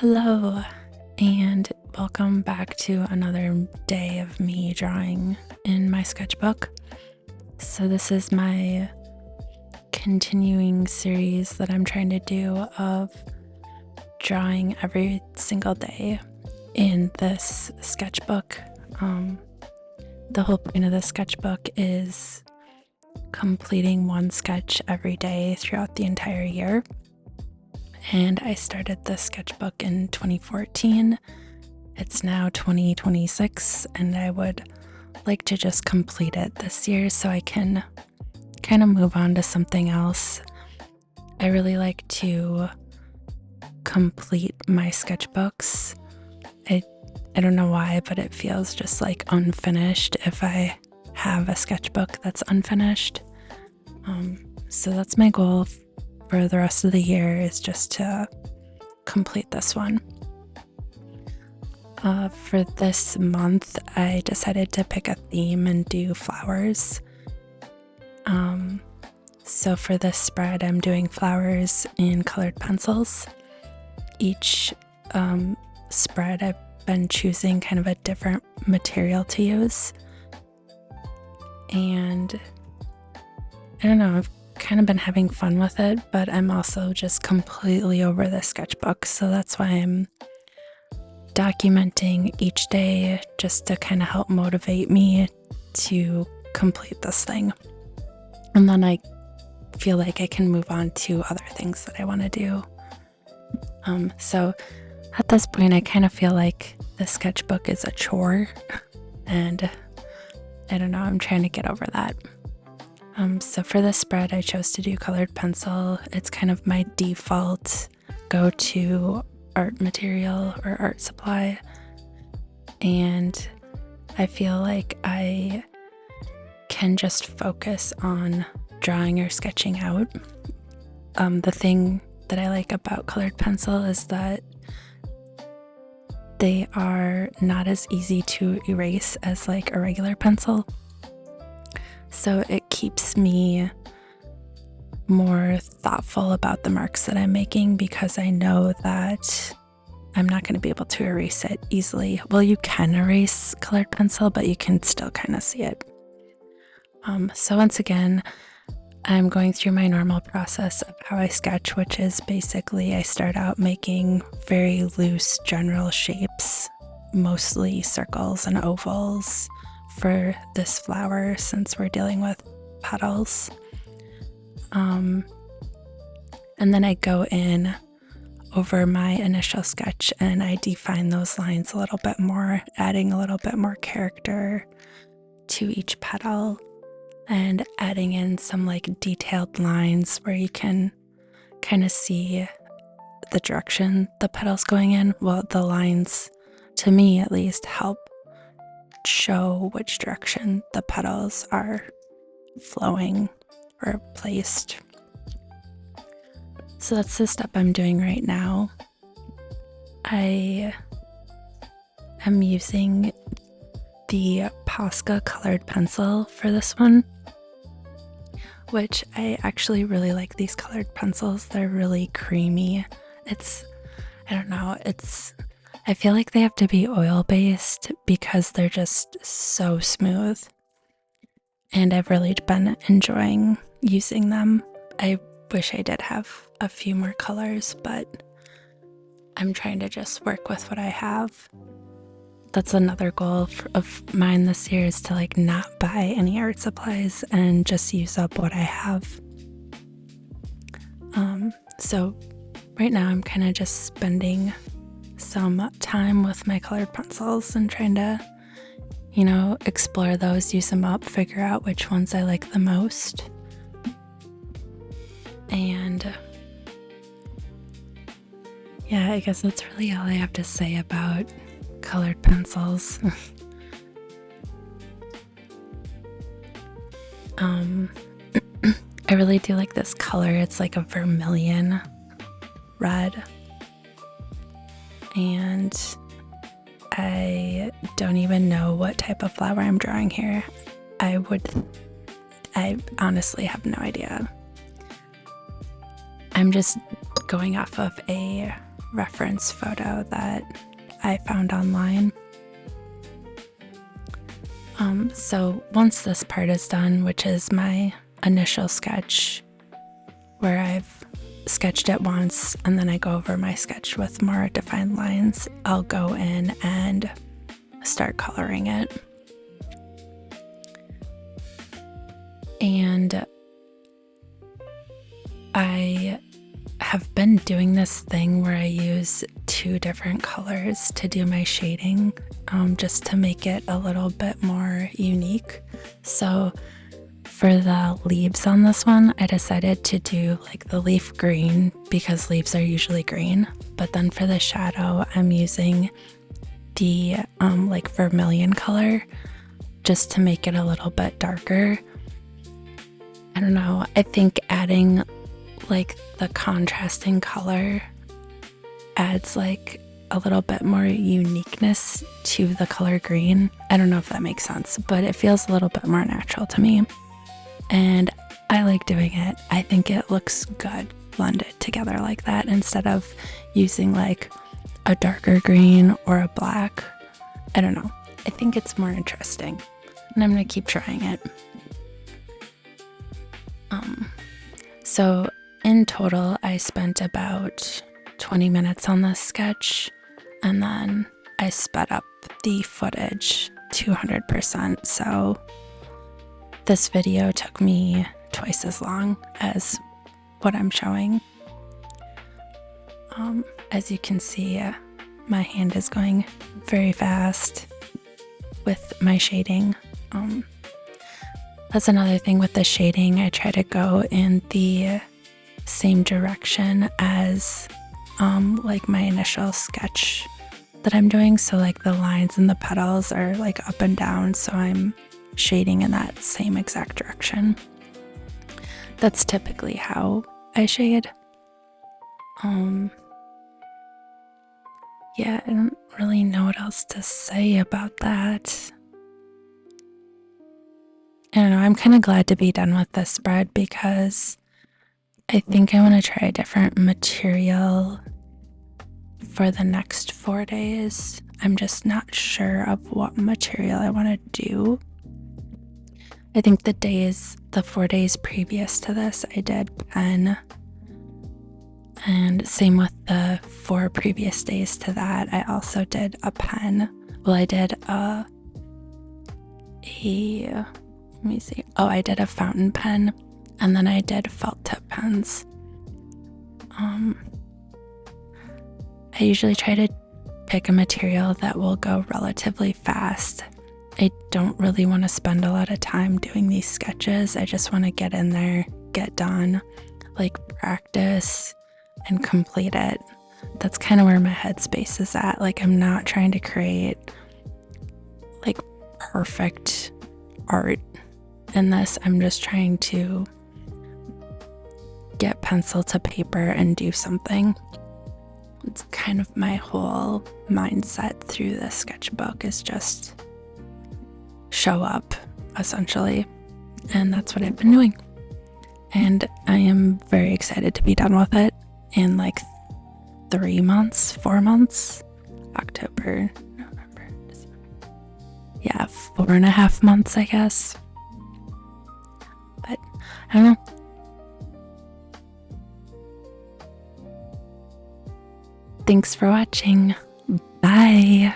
Hello, and welcome back to another day of me drawing in my sketchbook. So this is my continuing series that I'm trying to do of drawing every single day in this sketchbook. The whole point of this sketchbook is completing one sketch every day throughout the entire year. And I started this sketchbook in 2014. It's now 2026, and I would like to just complete it this year so I can kind of move on to something else. I really like to complete my sketchbooks. I don't know why, but it feels just like unfinished if I have a sketchbook that's unfinished. So that's my goal for the rest of the year, is just to complete this one. For this month, I decided to pick a theme and do flowers. So for this spread, I'm doing flowers in colored pencils. Each spread, I've been choosing kind of a different material to use. And I don't know, I've kind of been having fun with it, but I'm also just completely over the sketchbook. So that's why I'm documenting each day, just to kind of help motivate me to complete this thing. And then I feel like I can move on to other things that I want to do. So at this point, I kind of feel like the sketchbook is a chore, and I don't know, I'm trying to get over that. So for this spread, I chose to do colored pencil. It's kind of my default go-to art material or art supply. And I feel like I can just focus on drawing or sketching out. The thing that I like about colored pencil is that they are not as easy to erase as like a regular pencil. So it keeps me more thoughtful about the marks that I'm making, because I know that I'm not going to be able to erase it easily. Well, you can erase colored pencil, but you can still kind of see it. So once again, I'm going through my normal process of how I sketch, which is basically I start out making very loose general shapes, mostly circles and ovals for this flower, since we're dealing with petals. And then I go in over my initial sketch and I define those lines a little bit more, adding a little bit more character to each petal, and adding in some like detailed lines where you can kind of see the direction the petal's going in. Well, the lines, to me at least, help show which direction the petals are flowing or placed. So that's the step I'm doing right now. I am using the Posca colored pencil for this one, which I actually really like these colored pencils. They're really creamy. I feel like they have to be oil-based because they're just so smooth. And I've really been enjoying using them. I wish I did have a few more colors, but I'm trying to just work with what I have. That's another goal of mine this year, is to like not buy any art supplies and just use up what I have. So right now I'm kind of just spending some time with my colored pencils and trying to, explore those, use them up, figure out which ones I like the most. And yeah, I guess that's really all I have to say about colored pencils. I really do like this color. It's like a vermilion red. And I don't even know what type of flower I'm drawing here. I honestly have no idea. I'm just going off of a reference photo that I found online. So once this part is done, which is my initial sketch where I've sketched it once and then I go over my sketch with more defined lines, I'll go in and start coloring it. And I have been doing this thing where I use 2 different colors to do my shading, just to make it a little bit more unique. So for the leaves on this one, I decided to do like the leaf green because leaves are usually green. But then for the shadow, I'm using the like vermilion color just to make it a little bit darker. I don't know, I think adding like the contrasting color adds like a little bit more uniqueness to the color green. I don't know if that makes sense, but it feels a little bit more natural to me. And I like doing it. I think it looks good blended together like that instead of using like a darker green or a black. I don't know. I think it's more interesting and I'm gonna keep trying it. So in total, I spent about 20 minutes on this sketch and then I sped up the footage 200%. So this video took me twice as long as what I'm showing. As you can see, my hand is going very fast with my shading. That's another thing with the shading. I try to go in the same direction as like my initial sketch that I'm doing. So like the lines and the petals are like up and down. So I'm shading in that same exact direction. That's typically how I shade. Yeah, I don't really know what else to say about that. I don't know, I'm kind of glad to be done with this spread because I think I want to try a different material for the next 4 days. I'm just not sure of what material I want to do. I think the 4 days previous to this, I did pen. And same with the 4 previous days to that, I also did a pen. Well, I did let me see. Oh, I did a fountain pen, and then I did felt tip pens. I usually try to pick a material that will go relatively fast. I don't really want to spend a lot of time doing these sketches. I just want to get in there, get done, like practice and complete it. That's kind of where my headspace is at. Like, I'm not trying to create like perfect art in this. I'm just trying to get pencil to paper and do something. It's kind of my whole mindset through this sketchbook is just show up, essentially. And that's what I've been doing. And I am very excited to be done with it in like 4 months, October, November, December. Yeah, 4.5 months, I guess. But I don't know. Thanks for watching. Bye.